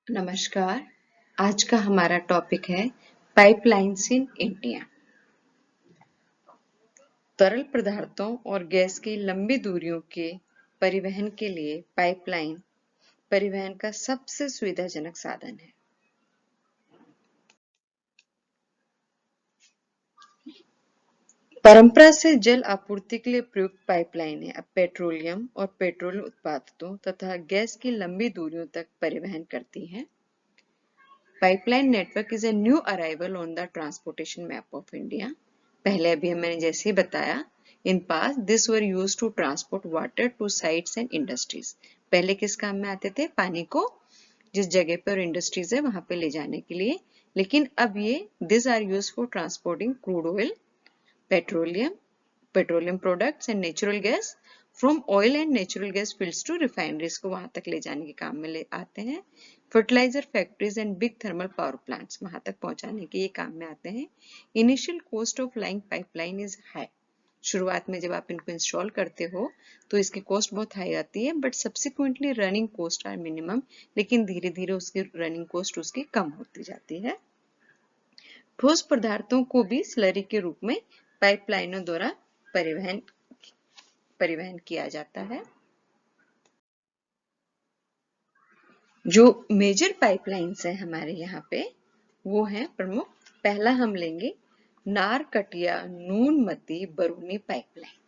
नमस्कार। आज का हमारा टॉपिक है पाइपलाइन्स इन इंडिया। तरल पदार्थों और गैस की लंबी दूरियों के परिवहन के लिए पाइपलाइन परिवहन का सबसे सुविधाजनक साधन है। परंपरा से जल आपूर्ति के लिए प्रयुक्त पाइपलाइनें अब पेट्रोलियम और पेट्रोल उत्पादों तथा गैस की लंबी दूरियों तक परिवहन करती हैं। Pipeline network is a new arrival on the transportation map of India. पहले अभी मैंने जैसे ही बताया, in past this were use to transport water to sites and industries. पहले किस काम में आते थे? पानी को जिस जगह पर इंडस्ट्रीज है वहां पे ले जाने के लिए। लेकिन अब ये this are use for transporting crude oil, petroleum products and natural gas from oil and natural gas fields to refineries को वहां तक ले जाने के काम में ले आते हैं। Fertiliser factories and big thermal power plants वहां तक पहुंचाने के ये काम में आते हैं। Initial cost of laying pipeline is high. शुरुआत में जब आप इनको इंस्टॉल करते हो तो इसकी कॉस्ट बहुत हाई आती है, but subsequently running cost are minimum. लेकिन धीरे धीरे उसकी रनिंग कॉस्ट उसकी कम होती जाती है। ठोस पदार्थों को भी स्लरी के रूप में पाइपलाइनों द्वारा परिवहन किया जाता है। जो मेजर पाइपलाइंस है हमारे यहाँ पे वो है प्रमुख। पहला हम लेंगे Naharkatiya Noonmati Barauni pipeline.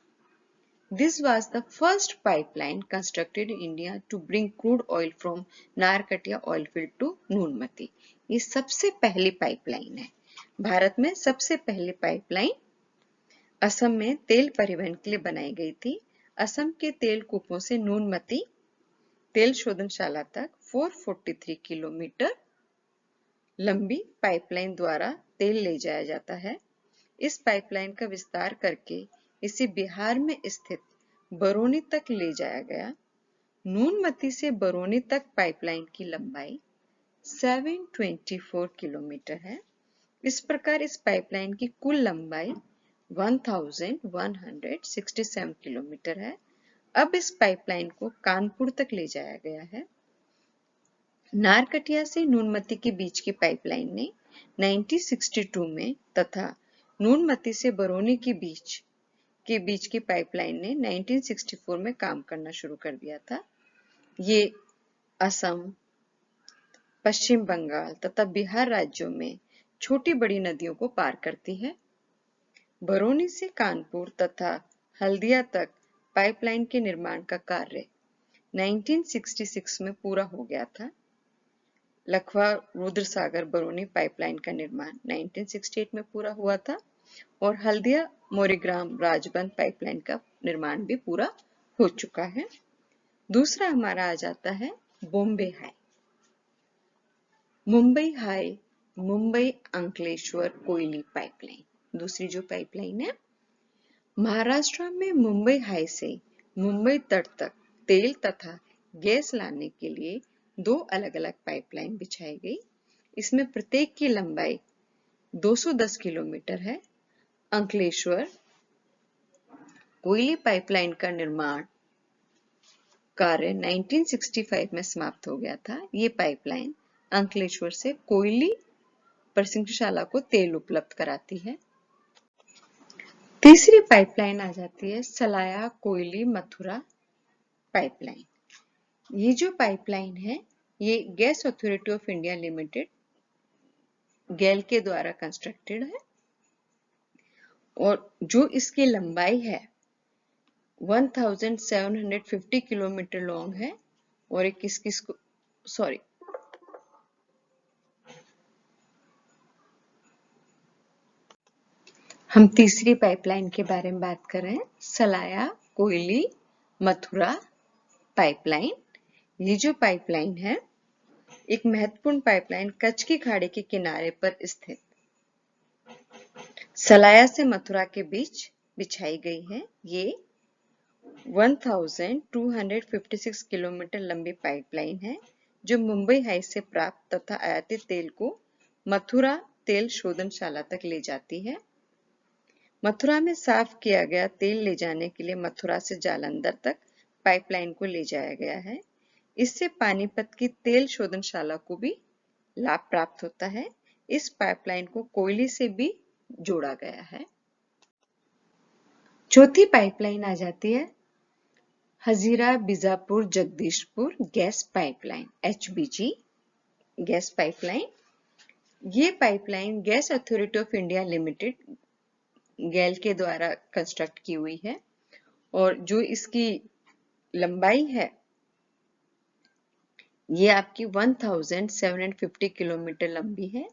This was the first pipeline constructed in India to bring crude oil from Narkatiya oil field to नूनमती। ये सबसे पहली पाइपलाइन है। भारत में सबसे पहली पाइपलाइन असम में तेल परिवहन के लिए बनाई गई थी। असम के तेल कूपों से नूनमती तेल शोधनशाला तक 443 किलोमीटर लंबी पाइपलाइन द्वारा तेल ले जाया जाता है। इस पाइपलाइन का विस्तार करके इसे बिहार में स्थित बरौनी तक ले जाया गया। नूनमती से बरौनी तक पाइपलाइन की लंबाई 724 किलोमीटर है। इस प्रकार इस पाइपलाइन की कुल लंबाई 1167 किलोमीटर है। अब इस पाइपलाइन को कानपुर तक ले जाया गया है। नारकटिया से नूनमती के बीच की पाइपलाइन ने 1962 में तथा नूनमती से बरौनी के बीच की पाइपलाइन ने 1964 में काम करना शुरू कर दिया था। ये असम, पश्चिम बंगाल तथा बिहार राज्यों में छोटी बड़ी नदियों को पार करती है। बरौनी से कानपुर तथा हल्दिया तक पाइपलाइन के निर्माण का कार्य 1966 में पूरा हो गया था। लखवा रुद्रसागर बरौनी पाइपलाइन का निर्माण 1968 में पूरा हुआ था और हल्दिया मोरीग्राम राजबंद पाइपलाइन का निर्माण भी पूरा हो चुका है। दूसरा हमारा आ जाता है बॉम्बे हाई। मुंबई अंकलेश्वर कोयली पाइपलाइन दूसरी जो पाइपलाइन है। महाराष्ट्र में मुंबई हाई से मुंबई तट तक तेल तथा गैस लाने के लिए दो अलग अलग पाइपलाइन बिछाई गई। इसमें प्रत्येक की लंबाई 210 किलोमीटर है। अंकलेश्वर कोयली पाइपलाइन का निर्माण कार्य 1965 में समाप्त हो गया था। ये पाइपलाइन अंकलेश्वर से कोयली प्रसंगशाला को तेल उपलब्ध कराती है। तीसरी पाइपलाइन आ जाती है सलाया कोयली मथुरा पाइपलाइन। ये जो पाइपलाइन है ये gas authority of India limited GAIL के द्वारा कंस्ट्रक्टेड है और जो इसकी लंबाई है 1750 किलोमीटर लॉन्ग है और एक हम तीसरी पाइपलाइन के बारे में बात कर रहे हैं, सलाया कोयली मथुरा पाइपलाइन। ये जो पाइपलाइन है एक महत्वपूर्ण पाइपलाइन कच्छ की खाड़ी के किनारे पर स्थित सलाया से मथुरा के बीच बिछाई गई है। ये 1256 किलोमीटर लंबी पाइपलाइन है जो मुंबई हाई से प्राप्त तथा आयातित तेल को मथुरा तेल शोधनशाला तक ले जाती है। मथुरा में साफ किया गया तेल ले जाने के लिए मथुरा से जालंधर तक पाइपलाइन को ले जाया गया है। इससे पानीपत की तेल शोधनशाला को भी लाभ प्राप्त होता है। इस पाइपलाइन को कोयले से भी जोड़ा गया है। चौथी पाइपलाइन आ जाती है Hazira Bijaipur Jagdishpur gas pipeline, HBG gas pipeline. ये pipeline gas authority of India limited GAIL के द्वारा कंस्ट्रक्ट की हुई है और जो इसकी लंबाई है ये आपकी 1750 किलोमीटर लंबी है।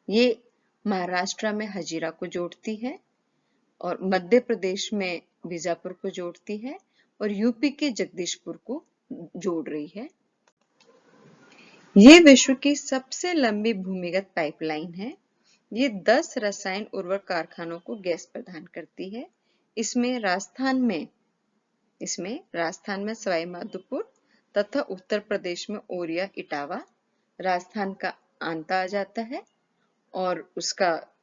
ये महाराष्ट्र में हजीरा को जोड़ती है और मध्य प्रदेश में बीजापुर को जोड़ती है और यूपी के जगदीशपुर को जोड़ रही है। ये विश्व की सबसे लंबी भूमिगत पाइपलाइन है। ये 10 रसायन उर्वरक कारखानों को गैस प्रदान करती है। इसमें राजस्थान में सवाई माधोपुर तथा उत्तर प्रदेश में ओरिया इटावा, राजस्थान का आंता आ जाता है और उसका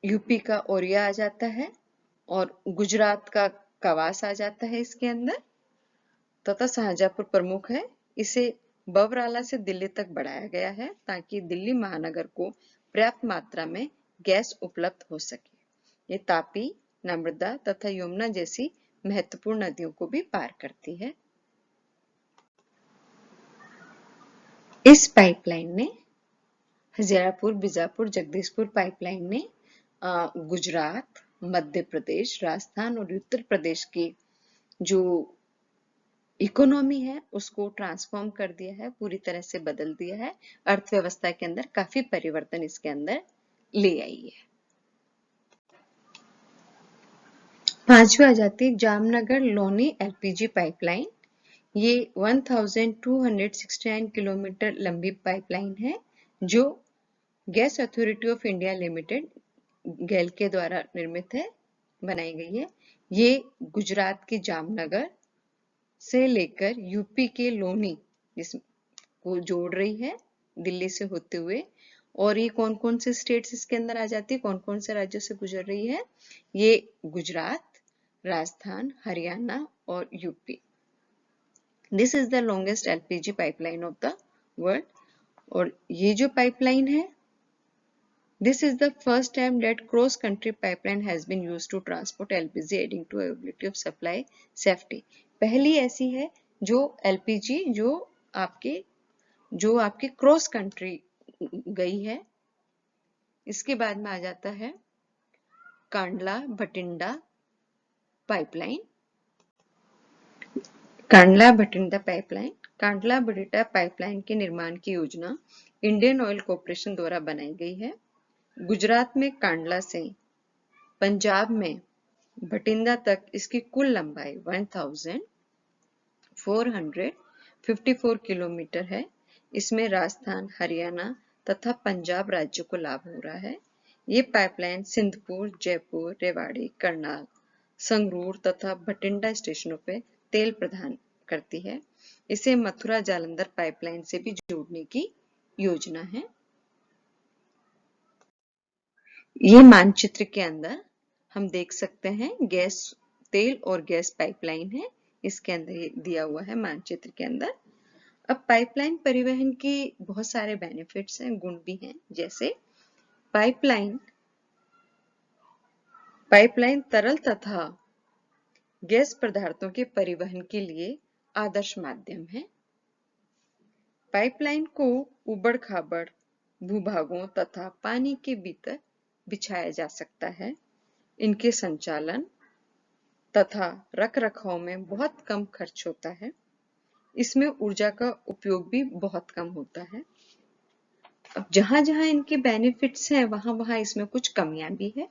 यूपी का ओरिया आ जाता है और गुजरात का कवास आ जाता है इसके अंदर, तथा शाहजहांपुर प्रमुख है। इसे बवराला से दिल्ली तक बढ़ाया गया है ताकि दिल्ली महानगर को पर्याप्त मात्रा में गैस उपलब्ध हो सके। ये तापी, नर्मदा तथा यमुना जैसी महत्वपूर्ण नदियों को भी पार करती है। इस पाइपलाइन ने हजीरापुर बीजापुर जगदीशपुर पाइपलाइन ने गुजरात, मध्य प्रदेश, राजस्थान और उत्तर प्रदेश की जो इकोनॉमी है उसको ट्रांसफॉर्म कर दिया है, पूरी तरह से बदल दिया है। अर्थव्यवस्था के अंदर काफी परिवर्तन इसके अंदर ले आई है। पांचवी आ जाती है जामनगर लोनी LPG पाइपलाइन। ये 1269 किलोमीटर लंबी पाइपलाइन है जो gas authority of India limited GAIL के द्वारा निर्मित है, बनाई गई है। ये गुजरात के जामनगर से लेकर यूपी के लोनी को जोड़ रही है दिल्ली से होते हुए। और ये कौन कौन से स्टेट्स इसके अंदर आ जाती है, कौन कौन से राज्यों से गुजर रही है? ये गुजरात, राजस्थान, हरियाणा और UP. This is the longest LPG pipeline of the world. और ये जो पाइपलाइन है, this is the first time that cross country pipeline has been used to transport LPG, adding to availability of supply safety। पहली ऐसी है जो LPG जो आपके क्रॉस कंट्री गई है। इसके बाद में आ जाता है कांडला भटिंडा पाइपलाइन। कांडला भटिंडा पाइपलाइन के निर्माण की योजना इंडियन ऑयल कॉर्पोरेशन द्वारा बनाई गई है। गुजरात में कांडला से पंजाब में भटिंडा तक इसकी कुल लंबाई 1454 किलोमीटर है। इसमें राजस्थान, हरियाणा तथा पंजाब राज्यों को लाभ हो रहा है। ये पाइपलाइन सिंधपुर, जयपुर, रेवाड़ी, करनाल, संगरूर तथा भटिंडा स्टेशनों पे तेल प्रदान करती है। इसे मथुरा जालंधर पाइपलाइन से भी जोड़ने की योजना है। ये मानचित्र के अंदर हम देख सकते हैं तेल और गैस पाइपलाइन है, इसके अंदर ये दिया हुआ है मानचित्र के अंदर। अब पाइपलाइन परिवहन के बहुत सारे बेनिफिट्स हैं, गुण भी हैं। जैसे पाइपलाइन तरल तथा गैस पदार्थों के परिवहन के लिए आदर्श माध्यम है। पाइपलाइन को उबड़-खाबड़ भूभागों तथा पानी के भीतर बिछाया जा सकता है। इनके संचालन तथा रखरखाव में बहुत कम खर्च होता है। इसमें ऊर्जा का उपयोग भी बहुत कम होता है। अब जहां जहां इनके बेनिफिट्स हैं वहां वहां इसमें कुछ कमियां भी है,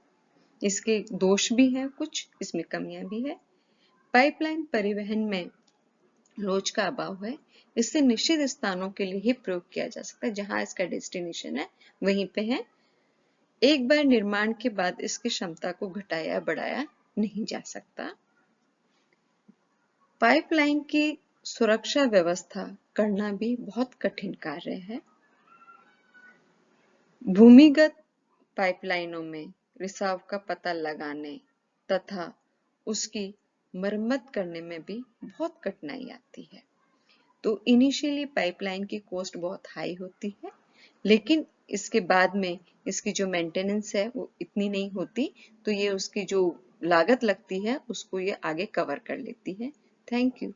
इसके दोष भी हैं, कुछ इसमें कमियां भी है। पाइपलाइन परिवहन में लोच का अभाव है। इससे निश्चित स्थानों के लिए ही प्रयोग किया जा सकता है, जहां इसका डेस्टिनेशन है वहीं पे है। एक बार निर्माण के बाद इसकी क्षमता को घटाया बढ़ाया नहीं जा सकता। पाइपलाइन की सुरक्षा व्यवस्था करना भी बहुत कठिन कार्य है। भूमिगत पाइपलाइनों में रिसाव का पता लगाने तथा उसकी मरम्मत करने में भी बहुत कठिनाई आती है। तो इनिशियली पाइपलाइन की कॉस्ट बहुत हाई होती है, लेकिन इसके बाद में इसकी जो मेंटेनेंस है वो इतनी नहीं होती, तो ये उसकी जो लागत लगती है उसको ये आगे कवर कर लेती है। Thank you.